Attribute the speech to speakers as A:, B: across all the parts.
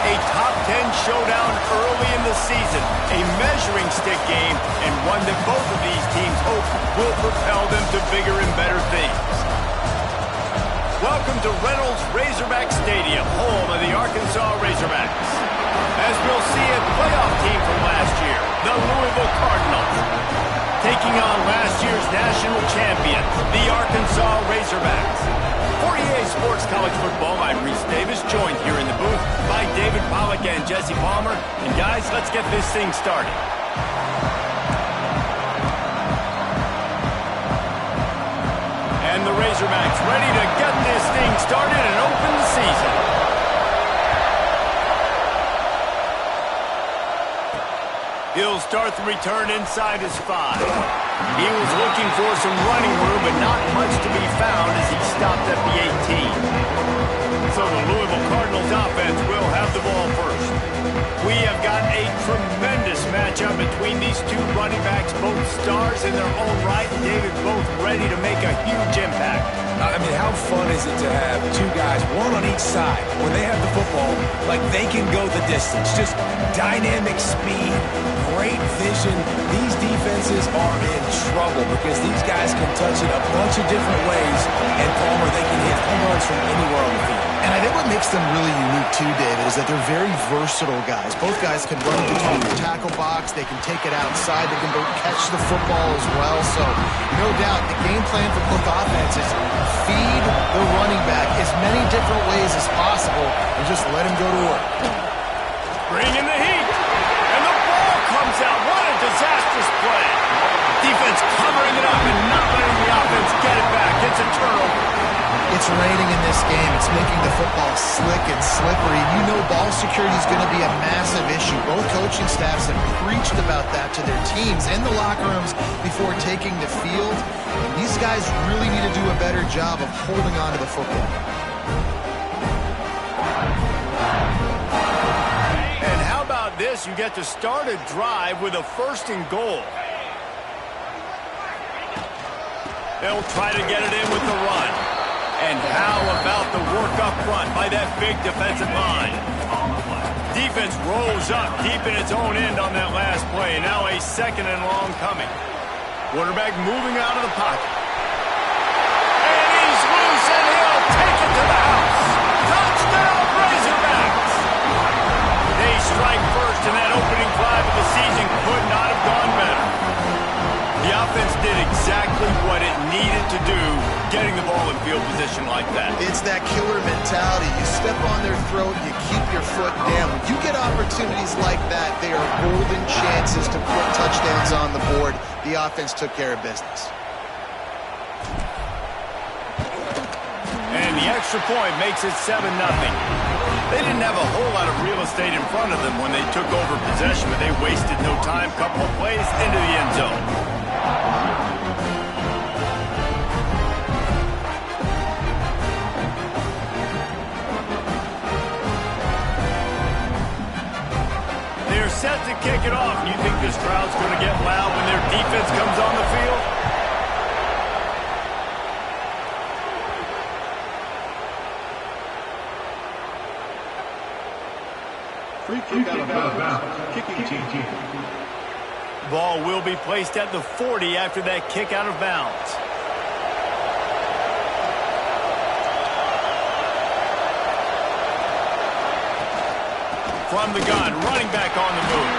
A: A top 10 showdown early in the season, a measuring stick game, and one that both of these teams hope will propel them to bigger and better things. Welcome to Reynolds Razorback Stadium, home of the Arkansas Razorbacks. As we'll see, a playoff team from last year, the Louisville Cardinals, taking on last year's national champion, the Arkansas Razorbacks. For EA Sports College Football, I'm Reese Davis, joined here in the booth by David Pollack and Jesse Palmer. And guys, let's get this thing started. And the Razorbacks ready to get this thing started and open the season. He'll start the return inside his 5. He was looking for some running room, but not much to be found as he stopped at the 18. So the Louisville Cardinals offense will have the ball first. We have got a tremendous matchup between these two running backs, both stars in their own right, and David, both ready to make a huge impact.
B: I mean, how fun is it to have two guys, one on each side, when they have the football, like they can go the distance. Just dynamic speed, great vision. These defenses are in trouble because these guys can touch it a bunch of different ways, and Palmer, they can hit home runs from anywhere on the field.
C: And I think what makes them really unique too, David, is that they're very versatile guys. Both guys can run between the tackle box. They can take it outside. They can both catch the football as well. So, no doubt, the game plan for both offenses, feed the running back as many different ways as possible and just let him go to work.
A: Bring in the heat. And the ball comes out. What a disastrous play. Defense covering it up and not letting the offense get it back. It's a turnover.
C: It's raining in this game. It's making the football slick and slippery. You know ball security is going to be a massive issue. Both coaching staffs have preached about that to their teams in the locker rooms before taking the field. And these guys really need to do a better job of holding on to the football.
A: And how about this? You get to start a drive with a 1st and goal. They'll try to get it in with the run. And how about the work up front by that big defensive line? Defense rolls up deep in its own end on that last play. Now a 2nd and long coming. Quarterback moving out of the pocket. And he's loose, and he'll take it to the house. Touchdown, Razorbacks! They strike first, and that opening drive of the season could not have gone better. The offense did exactly what it needed to do, getting the ball in field position like that.
C: It's that killer mentality. You step on their throat, you keep your foot down. When you get opportunities like that, they are golden chances to put touchdowns on the board. The offense took care of business.
A: And the extra point makes it 7-0. They didn't have a whole lot of real estate in front of them when they took over possession, but they wasted no time. Couple of plays into the end zone. They're set to kick it off. You think this crowd's going to get loud when their defense comes on the field?
D: Free kick out of bounds. Kicking team.
A: Ball will be placed at the 40 after that kick out of bounds. From the gun, running back on the move.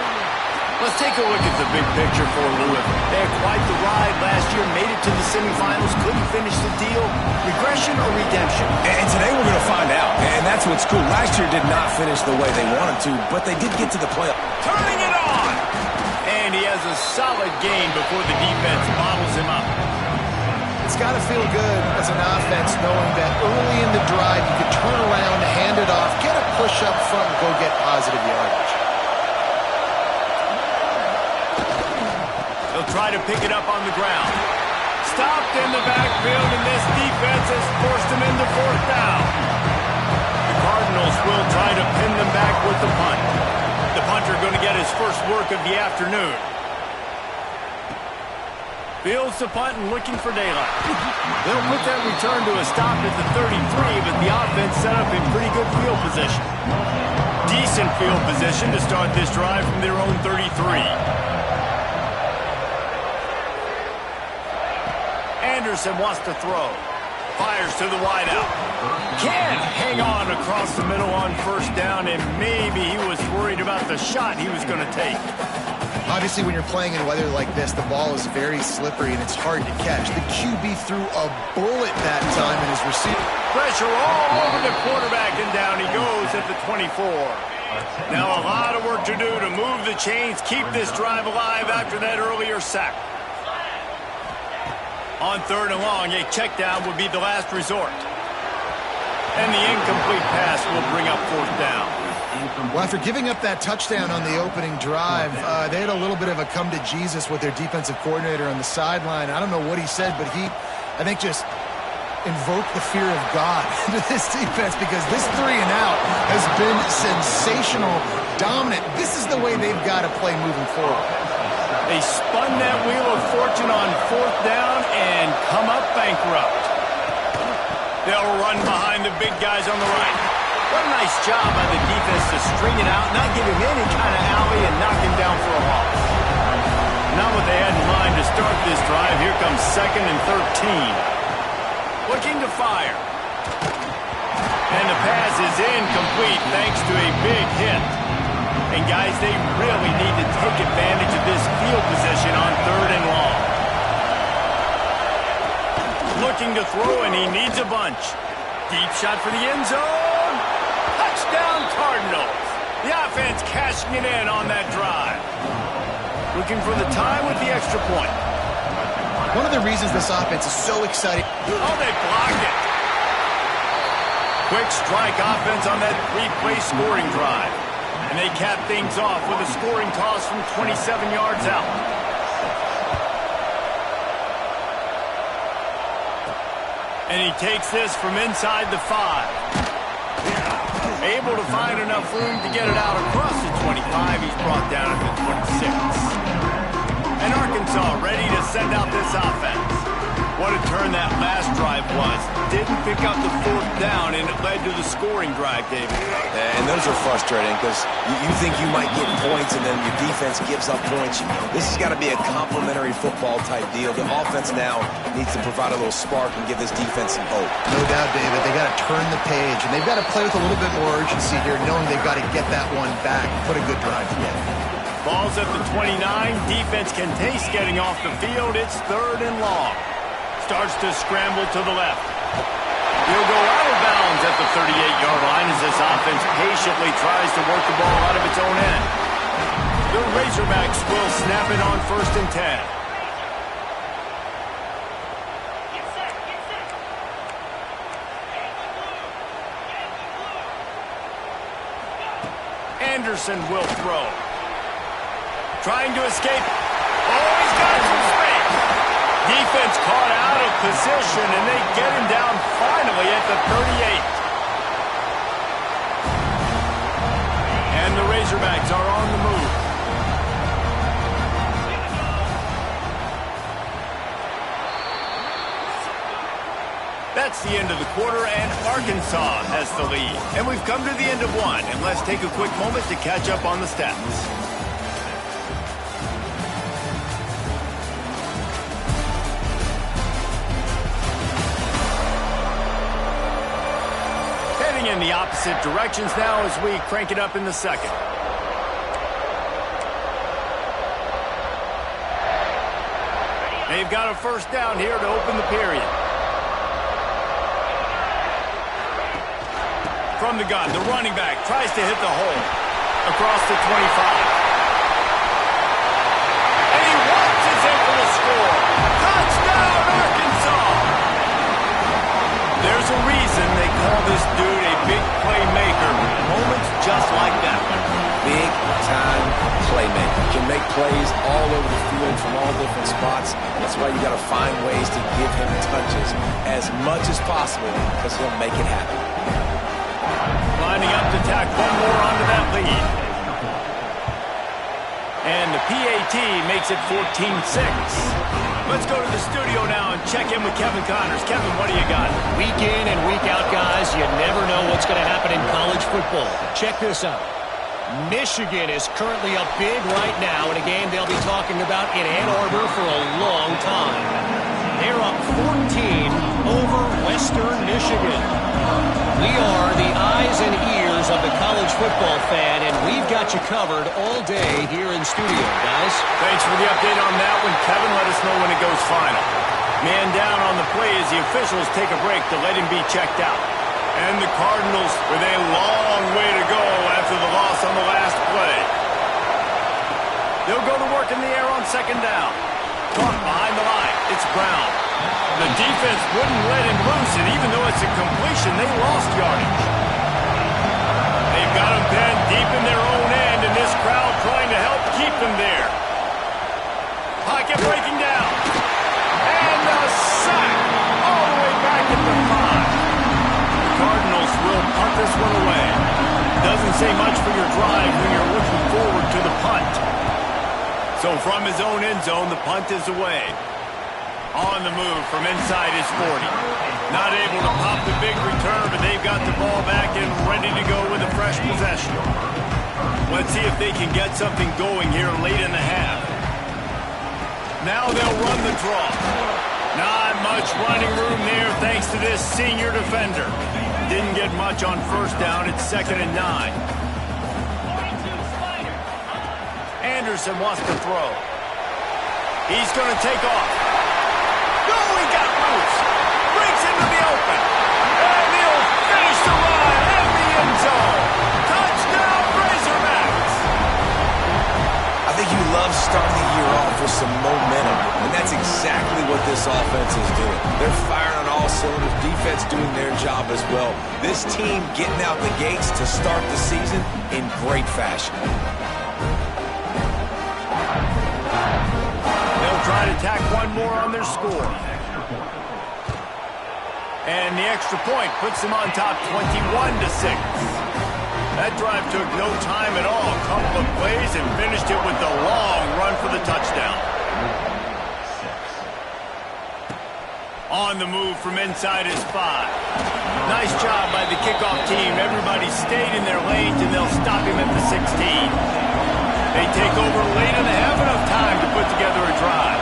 A: Let's take a look at the big picture for Louisville. They had quite the ride last year, made it to the semifinals, couldn't finish the deal. Regression or redemption?
B: And today we're going to find out. And that's what's cool. Last year did not finish the way they wanted to, but they did get to the playoff.
A: Turning it on! And he has a solid gain before the defense bottles him up.
C: It's got to feel good as an offense knowing that early in the drive you could turn around, hand it off, get a push up front, and go get positive yardage.
A: They'll try to pick it up on the ground. Stopped in the backfield, and this defense has forced him into 4th down. The Cardinals will try to pin them back with the punt. The punter going to get his first work of the afternoon. Fields the punt and looking for daylight. They'll put that return to a stop at the 33, but the offense set up in pretty good field position. Decent field position to start this drive from their own 33. Anderson wants to throw. Fires to the wideout. Can't hang on across the middle on first down, and maybe he was worried about the shot he was going to take.
C: Obviously, when you're playing in weather like this, the ball is very slippery and it's hard to catch. The QB threw a bullet that time in his receiver.
A: Pressure all over the quarterback, and down he goes at the 24. Now a lot of work to do to move the chains, keep this drive alive after that earlier sack. On 3rd and long, a check down would be the last resort. And the incomplete pass will bring up 4th down.
C: Well, after giving up that touchdown on the opening drive, they had a little bit of a come to Jesus with their defensive coordinator on the sideline. I don't know what he said, but he, I think, just invoked the fear of God into this defense, because this 3 and out has been sensational, dominant. This is the way they've got to play moving forward.
A: They spun that wheel of fortune on 4th down and come up bankrupt. They'll run behind the big guys on the right. What a nice job by the defense to string it out, not give him any kind of alley, and knock him down for a loss. Not what they had in mind to start this drive. Here comes 2nd and 13. Looking to fire. And the pass is incomplete thanks to a big hit. And guys, they really need to take advantage of this field position on 3rd and long. Looking to throw, and he needs a bunch. Deep shot for the end zone. Touchdown Cardinals. The offense cashing it in on that drive. Looking for the tie with the extra point.
C: One of the reasons this offense is so exciting.
A: Oh, they blocked it. Quick strike offense on that 3-play scoring drive. And they cap things off with a scoring toss from 27 yards out. And he takes this from inside the 5. Able to find enough room to get it out across the 25. He's brought down at the 26. And Arkansas ready to send out this offense. What a turn that last drive was. Didn't pick up the 4th down, and it led to the scoring drive, David.
B: And those are frustrating, because you think you might get points, and then your defense gives up points. This has got to be a complimentary football type deal. The offense now needs to provide a little spark and give this defense some hope.
C: No doubt, David. They got to turn the page, and they've got to play with a little bit more urgency here, knowing they've got to get that one back, put a good drive together.
A: Ball's at the 29. Defense can taste getting off the field. It's 3rd and long. Starts to scramble to the left. He'll go out of bounds at the 38-yard line as this offense patiently tries to work the ball out of its own end. The Razorbacks will snap it on 1st and 10. Anderson will throw. Trying to escape. Oh, he's got some space. Defense caught out of position, and they get him down finally at the 38. And the Razorbacks are on the move. That's the end of the quarter, and Arkansas has the lead. And we've come to the end of one, and let's take a quick moment to catch up on the stats. In the opposite directions now as we crank it up in the 2nd. They've got a 1st down here to open the period. From the gun, the running back tries to hit the hole across the 25. And he watches it for the score. Touchdown, Arkansas! There's a reason they call this dude a big playmaker. Moments just like that one.
B: Big-time playmaker. Can make plays all over the field from all different spots. That's why you got to find ways to give him touches as much as possible, because he'll make it happen.
A: Lining up to tack one more onto that lead. And the PAT makes it 14-6. Let's go to the studio now and check in with Kevin Connors. Kevin, what do you got?
E: Week in and week out, guys, you never know what's going to happen in college football. Check this out. Michigan is currently up big right now in a game they'll be talking about in Ann Arbor for a long time. They're up 14 over Western Michigan. We are the eyes and ears of the college football fan, and we've got you covered all day here in studio, guys.
A: Thanks for the update on that one, Kevin. Let us know when it goes final. Man down on the play as the officials take a break to let him be checked out. And the Cardinals with a long way to go after the loss on the last play. They'll go to work in the air on second down. Caught behind the line. It's Brown. The defense wouldn't let him loose, and even though it's a completion, they lost yardage. They've got him pinned deep in their own end, and this crowd trying to help keep them there. Pocket breaking down. And a sack all the way back at the 5. The Cardinals will punt this one away. Doesn't say much for your drive when you're looking forward to the punt. So from his own end zone, the punt is away. On the move from inside his 40. Not able to pop the big return, but they've got the ball back and ready to go with a fresh possession. Let's see if they can get something going here late in the half. Now they'll run the draw. Not much running room there thanks to this senior defender. Didn't get much on first down. It's 2nd and 9. Anderson wants to throw. He's going to take off. No, he got loose. Breaks into the open. And he'll finish the run in the end zone. Touchdown, Razorbacks.
B: I think you love starting the year off with some momentum, and that's exactly what this offense is doing. They're firing on all cylinders, defense doing their job as well. This team getting out the gates to start the season in great fashion.
A: Try to tack one more on their score. And the extra point puts them on top 21-6. That drive took no time at all. A couple of plays and finished it with the long run for the touchdown. On the move from inside his 5. Nice job by the kickoff team. Everybody stayed in their lanes and they'll stop him at the 16. They take over late and they have enough time to put together a drive.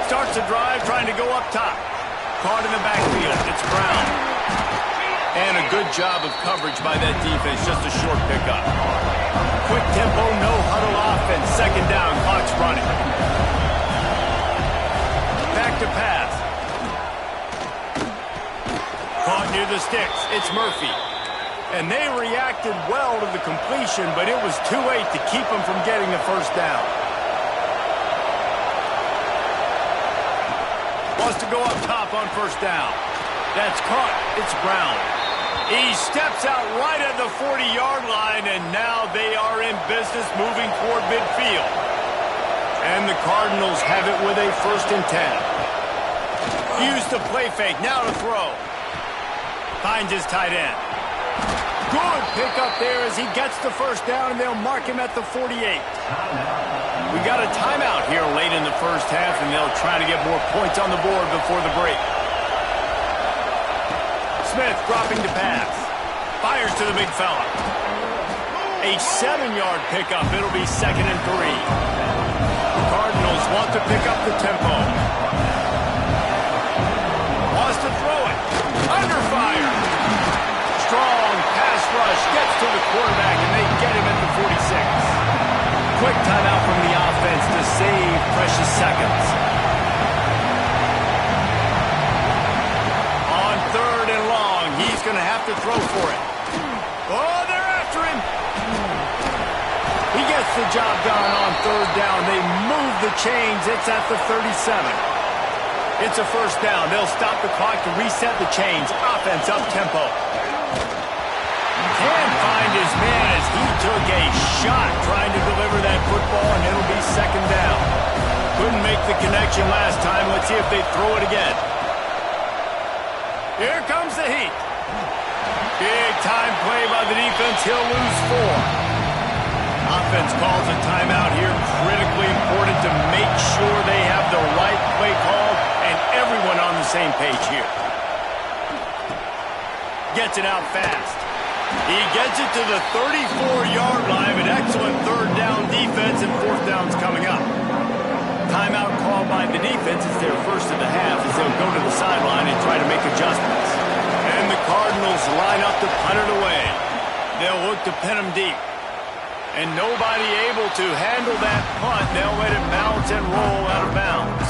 A: Starts a drive trying to go up top. Caught in the backfield. It's Brown. And a good job of coverage by that defense. Just a short pickup. Quick tempo, no huddle offense. 2nd down, clock's running. Back to pass. Caught near the sticks. It's Murphy. And they reacted well to the completion, but it was too late to keep them from getting the first down. Wants to go up top on first down. That's caught. It's Brown. He steps out right at the 40-yard line, and now they are in business moving toward midfield. And the Cardinals have it with a 1st and 10. Use the play fake. Now to throw. Finds his tight end. Good pickup there as he gets the first down, and they'll mark him at the 48. We got a timeout here late in the first half, and they'll try to get more points on the board before the break. Smith dropping to pass. Fires to the big fella. A 7-yard pickup. It'll be 2nd and 3. The Cardinals want to pick up the tempo. Wants to throw it. Under fire. Strong pass rush gets to the quarterback, and they get him at the 46. Quick timeout from the offense to save precious seconds. On 3rd and long, he's going to have to throw for it. Oh, they're after him. He gets the job done on 3rd down. They move the chains. It's at the 37. It's a first down. They'll stop the clock to reset the chains. Offense up tempo. Can't find his man as he took a shot trying to deliver that football, and it'll be 2nd down. Couldn't make the connection last time. Let's see if they throw it again. Here comes the heat. Big time play by the defense. He'll lose 4. Offense calls a timeout here critically to make sure they have the right play call and everyone on the same page here. Gets it out fast. He gets it to the 34-yard line. An excellent third down defense, and fourth down's coming up. Timeout called by the defense. It's their first of the half as they'll go to the sideline and try to make adjustments. And the Cardinals line up to punt it away. They'll look to pin them deep. And nobody able to handle that punt. They'll let it bounce and roll out of bounds.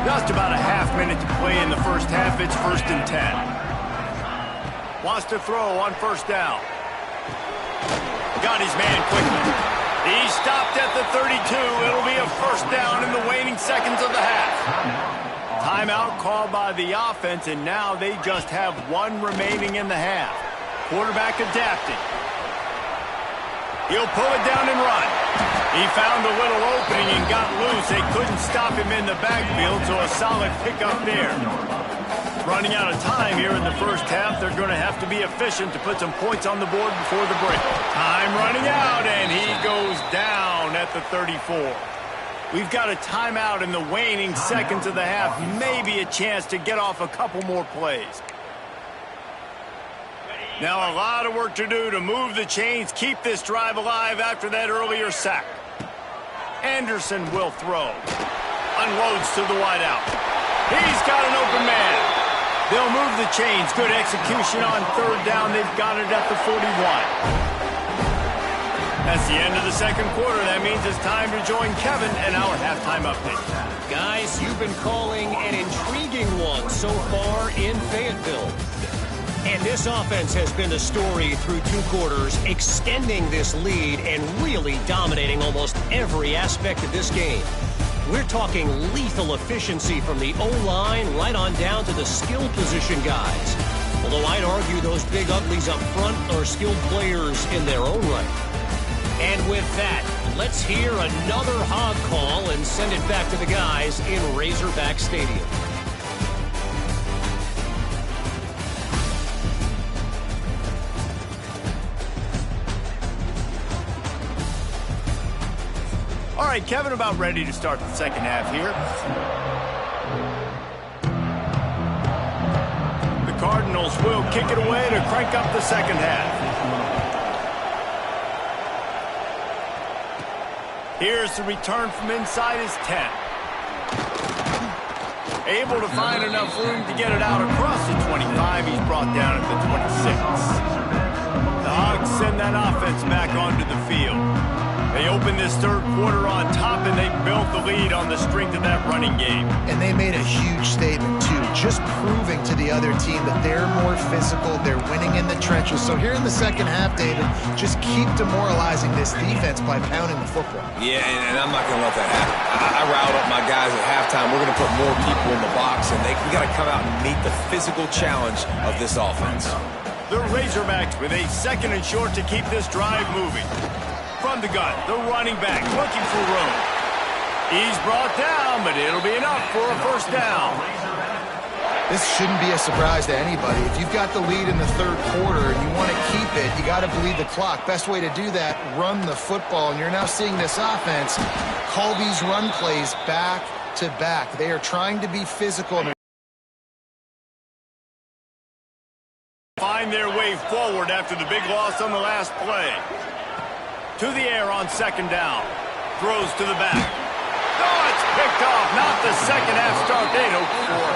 A: Just about a half minute to play in the first half. It's 1st and 10. Wants to throw on first down. Got his man quickly. He stopped at the 32. It'll be a first down in the waning seconds of the half. Timeout called by the offense, and now they just have one remaining in the half. Quarterback adapting. He'll pull it down and run. He found a little opening and got loose. They couldn't stop him in the backfield, so a solid pickup there. Running out of time here in the first half. They're going to have to be efficient to put some points on the board before the break. Time running out, and he goes down at the 34. We've got a timeout in the waning seconds of the half. Maybe a chance to get off a couple more plays. Now a lot of work to do to move the chains, keep this drive alive after that earlier sack. Anderson will throw. Unloads to the wideout. He's got an open man. They'll move the chains. Good execution on third down. They've got it at the 41. That's the end of the second quarter. That means it's time to join Kevin and our halftime update.
E: Guys, you've been calling an intriguing one so far in Fayetteville. And this offense has been the story through 2 quarters, extending this lead and really dominating almost every aspect of this game. We're talking lethal efficiency from the O-line right on down to the skill position guys. Although I'd argue those big uglies up front are skilled players in their own right. And with that, let's hear another hog call and send it back to the guys in Razorback Stadium.
A: All right, Kevin, about ready to start the second half here. The Cardinals will kick it away to crank up the second half. Here's the return from inside his 10. Able to find enough room to get it out across the 25. He's brought down at the 26. The Hogs send that offense back onto the field. They open this third quarter on top, and they built the lead on the strength of that running game.
C: And they made a huge statement, too, just proving to the other team that they're more physical, they're winning in the trenches. So here in the second half, David, just keep demoralizing this defense by pounding the football.
B: Yeah, and I'm not going to let that happen. I riled up my guys at halftime. We're going to put more people in the box, and we got to come out and meet the physical challenge of this offense.
A: The Razorbacks with a second and short to keep this drive moving. From the gun, the running back looking for room. He's brought down, but it'll be enough for a first down.
C: This shouldn't be a surprise to anybody. If you've got the lead in the third quarter and you want to keep it, you got to bleed the clock. Best way to do that, run the football. And you're now seeing this offense call these run plays back to back. They are trying to be physical.
A: Find their way forward after the big loss on the last play. To the air on second down. Throws to the back. Oh, it's picked off. Not the second half start they hoped for.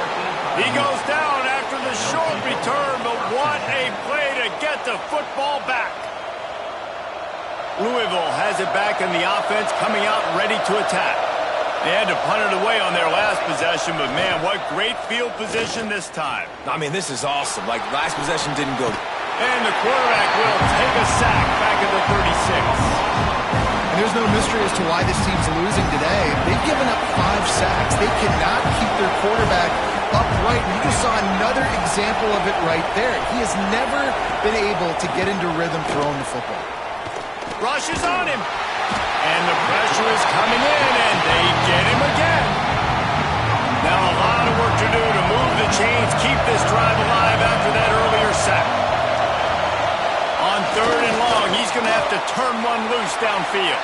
A: He goes down after the short return, but what a play to get the football back. Louisville has it back, and the offense coming out ready to attack. They had to punt it away on their last possession, but man, what great field position this time.
B: I mean, this is awesome. Like, last possession didn't go.
A: And the quarterback will take a sack back at the 36.
C: And there's no mystery as to why this team's losing today. They've given up 5 sacks. They cannot keep their quarterback upright. And you just saw another example of it right there. He has never been able to get into rhythm throwing the football.
A: Rush is on him. And the pressure is coming in, and they get him again. Now a lot of work to do to move the chains, keep this drive alive after that earlier sack. On third and long, he's going to have to turn one loose downfield.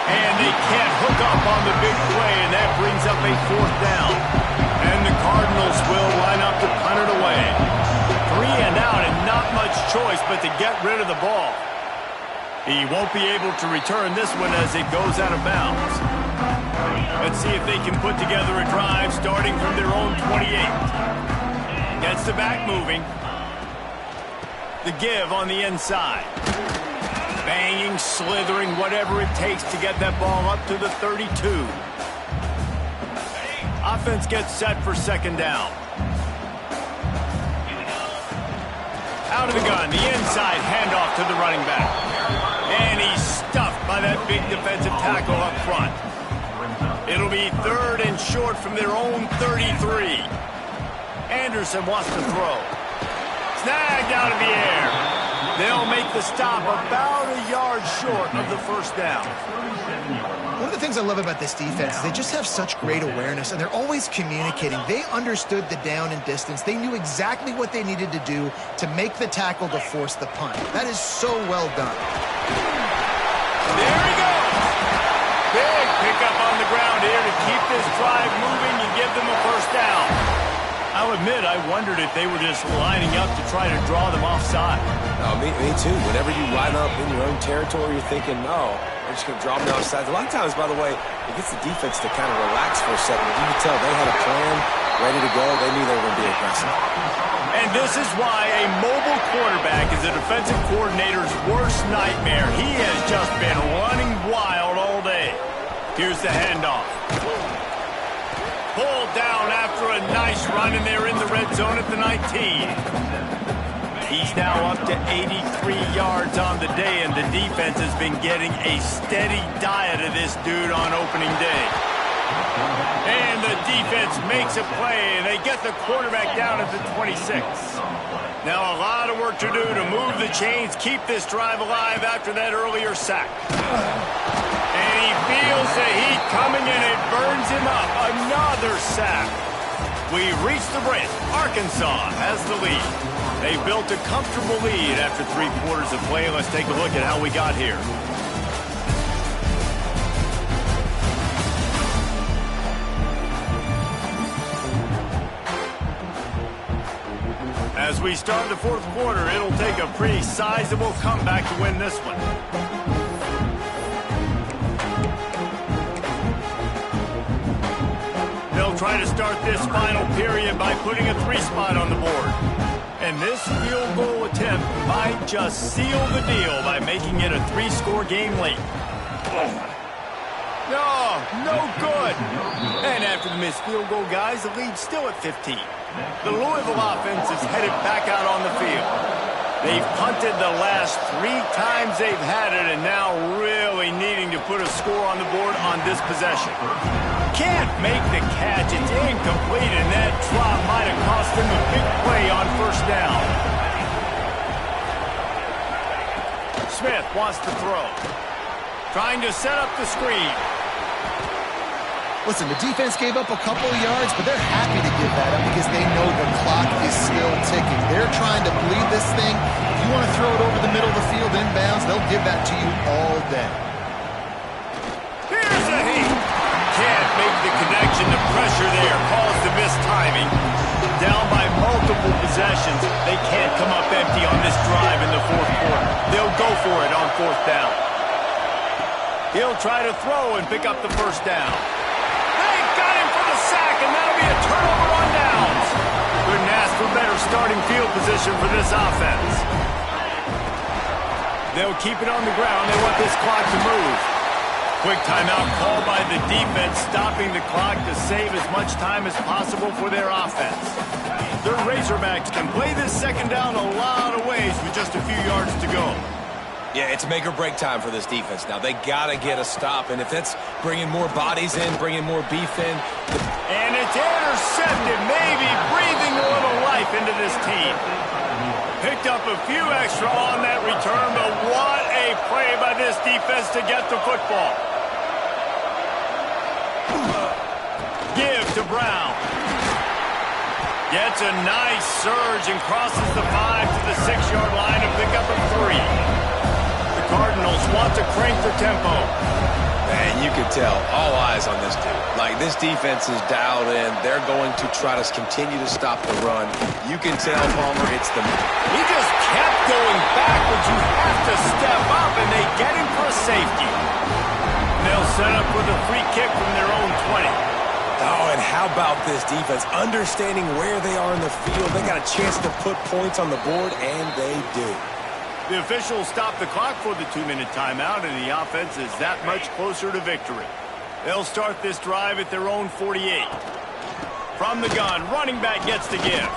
A: And they can't hook up on the big play, and that brings up a 4th down. And the Cardinals will line up to punt it away. 3 and out, and not much choice but to get rid of the ball. He won't be able to return this one as it goes out of bounds. Let's see if they can put together a drive starting from their own 28. Gets the back moving. The give on the inside. Banging, slithering, whatever it takes to get that ball up to the 32. Offense gets set for 2nd down. Out of the gun, the inside handoff to the running back. And he's stuffed by that big defensive tackle up front. It'll be 3rd and short from their own 33. Anderson wants to throw. Snagged out of the air. They'll make the stop about a yard short of the 1st down.
C: One of the things I love about this defense is they just have such great awareness, and they're always communicating. They understood the down and distance. They knew exactly what they needed to do to make the tackle to force the punt. That is so well done.
A: There he goes. Big pickup on the ground here to keep this drive moving and give them a 1st down. I'll admit, I wondered if they were just lining up to try to draw them offside.
B: Oh, me too. Whenever you line up in your own territory, you're thinking, no, they're just going to draw them offside. A lot of times, by the way, it gets the defense to kind of relax for a second. You can tell they had a plan ready to go. They knew they were going to be aggressive.
A: And this is why a mobile quarterback is a defensive coordinator's worst nightmare. He has just been running wild all day. Here's the handoff. Pulled down after a nice run, and they're in the red zone at the 19. He's now up to 83 yards on the day, and the defense has been getting a steady diet of this dude on opening day. And the defense makes a play, and they get the quarterback down at the 26. Now a lot of work to do to move the chains, keep this drive alive after that earlier sack. And he feels the heat coming, and it burns him up. Another sack. We reach the break. Arkansas has the lead. They built a comfortable lead after 3 quarters of play. Let's take a look at how we got here. As we start the 4th quarter, it'll take a pretty sizable comeback to win this one. They'll try to start this final period by putting a 3 spot on the board. And this field goal attempt might just seal the deal by making it a 3-score game late. No good. And after the missed field goal, guys, the lead's still at 15. The Louisville offense is headed back out on the field. They've punted the last 3 times they've had it, and now really needing to put a score on the board on this possession. Can't make the catch. It's incomplete, and that drop might have cost them a big play on 1st down. Smith wants to throw. Trying to set up the screen.
C: Listen, the defense gave up a couple of yards, but they're happy to give that up because they know the clock is still ticking. They're trying to bleed this thing. If you want to throw it over the middle of the field inbounds, they'll give that to you all day.
A: Here's a heat. Can't make the connection. The pressure there caused the missed timing. Down by multiple possessions. They can't come up empty on this drive in the 4th quarter. They'll go for it on 4th down. He'll try to throw and pick up the 1st down. And that'll be a turnover on downs. Couldn't ask for better starting field position for this offense. They'll keep it on the ground. They want this clock to move. Quick timeout called by the defense, stopping the clock to save as much time as possible for their offense. The Razorbacks can play this 2nd down a lot of ways with just a few yards to go.
B: Yeah, it's make or break time for this defense now. They got to get a stop, and if that's bringing more bodies in, bringing more beef in.
A: And it's intercepted, maybe breathing a little life into this team. Picked up a few extra on that return, but what a play by this defense to get the football. Give to Brown. Gets a nice surge and crosses the 5 to the 6-yard line to pick up a 3. Cardinals want to crank the tempo.
B: And you can tell, all eyes on this dude. Like, this defense is dialed in. They're going to try to continue to stop the run. You can tell, Palmer, it's the...
A: He just kept going backwards. You have to step up, and they get him for a safety. And they'll set up with a free kick from their own 20.
B: Oh, and how about this defense? Understanding where they are in the field. They got a chance to put points on the board, and they do.
A: The officials stop the clock for the 2-minute timeout, and the offense is that much closer to victory. They'll start this drive at their own 48. From the gun, running back gets the give.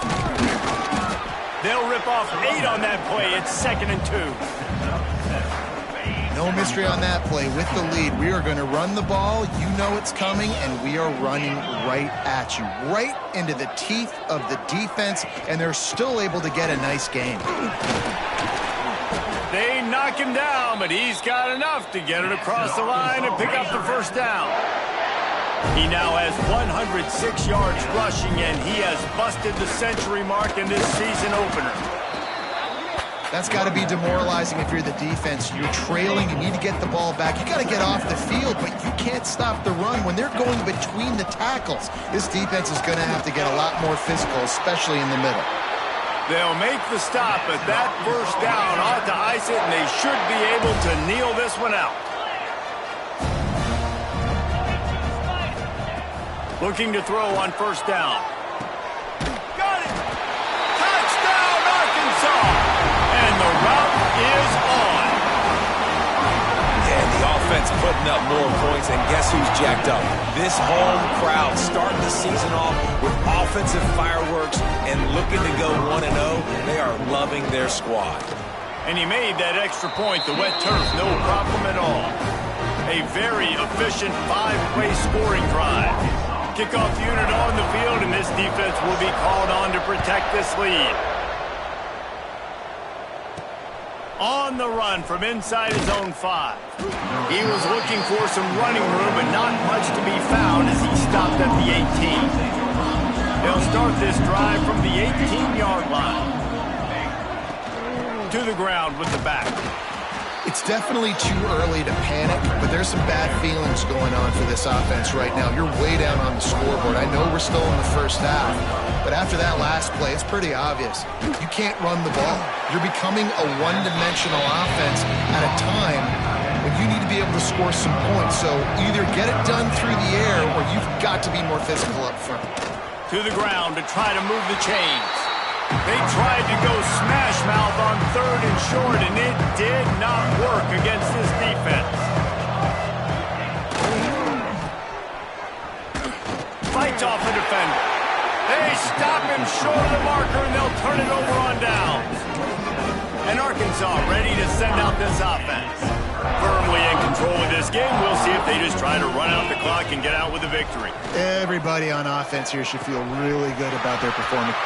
A: They'll rip off 8 on that play. It's 2nd and 2.
C: No mystery on that play. With the lead, we are going to run the ball. You know it's coming, and we are running right at you, right into the teeth of the defense, and they're still able to get a nice game.
A: They knock him down, but he's got enough to get it across the line and pick up the first down. He now has 106 yards rushing, and he has busted the century mark in this season opener.
C: That's got to be demoralizing if you're the defense. You're trailing, you need to get the ball back. You got to get off the field, but you can't stop the run when they're going between the tackles. This defense is going to have to get a lot more physical, especially in the middle.
A: They'll make the stop, but that first down ought to ice it, and they should be able to kneel this one out. Looking to throw on first down. Got it! Touchdown, Arkansas! And the route is on.
B: And the offense putting up more points, and guess who's jacked up? This home crowd starting the season off with offensive fireworks and looking to go 1-0. They are loving their squad.
A: And he made that extra point, the wet turf, no problem at all. A very efficient 5-play scoring drive. Kickoff unit on the field, and this defense will be called on to protect this lead. On the run from inside his own 5. He was looking for some running room, but not much to be found as he stopped at the 18. They'll start this drive from the 18-yard line. To the ground with the back.
C: It's definitely too early to panic, but there's some bad feelings going on for this offense right now. You're way down on the scoreboard. I know we're still in the first half, but after that last play, it's pretty obvious. You can't run the ball. You're becoming a one-dimensional offense at a time when you need to be able to score some points. So either get it done through the air or you've got to be more physical up front.
A: To the ground to try to move the chains. They tried to go smash mouth on 3rd and short, and it did not work against this defense. Fights off the defender. They stop him short of the marker, and they'll turn it over on downs. And Arkansas ready to send out this offense. Firmly in control of this game. We'll see if they just try to run out the clock and get out with a victory.
C: Everybody on offense here should feel really good about their performance.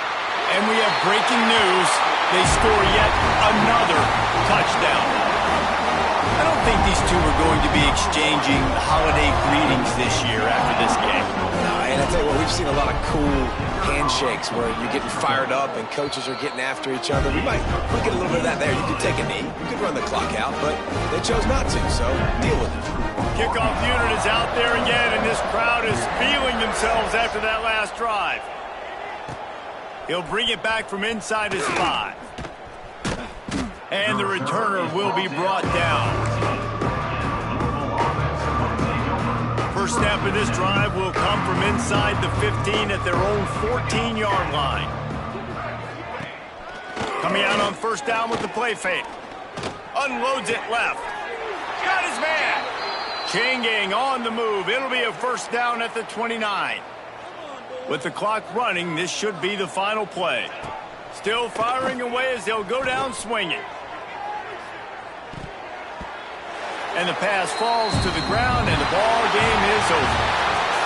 A: And we have breaking news. They score yet another touchdown. I don't think these two are going to be exchanging holiday greetings this year after this game.
B: No, and I tell you what, we've seen a lot of cool handshakes where you're getting fired up and coaches are getting after each other. We get a little bit of that there. You could take a knee. You could run the clock out, but they chose not to, so deal with it.
A: Kickoff unit is out there again, and this crowd is feeling themselves after that last drive. He'll bring it back from inside his 5. And the returner will be brought down. First snap of this drive will come from inside the 15 at their own 14-yard line. Coming out on first down with the play fake. Unloads it left. Got his man. Chain gang on the move. It'll be a first down at the 29. With the clock running, this should be the final play. Still firing away as they'll go down swinging. And the pass falls to the ground, and the ball game is over.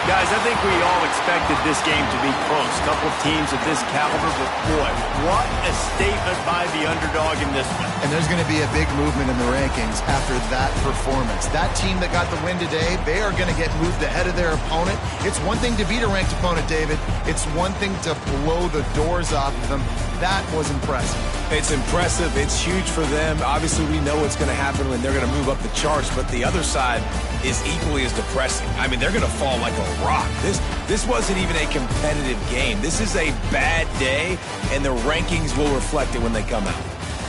A: Guys, I think we all expected this game to be close. Couple of teams of this caliber, but boy, what a statement by the underdog in this one.
C: And there's going to be a big movement in the rankings after that performance. That team that got the win today, they are going to get moved ahead of their opponent. It's one thing to beat a ranked opponent, David. It's one thing to blow the doors off of them. That was impressive.
B: It's impressive. It's huge for them. Obviously, we know what's going to happen when they're going to move up the charts, but the other side is equally as depressing. I mean, they're going to fall like a rock. This wasn't even a competitive game. This is a bad day, and the rankings will reflect it when they come out.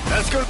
A: That's good.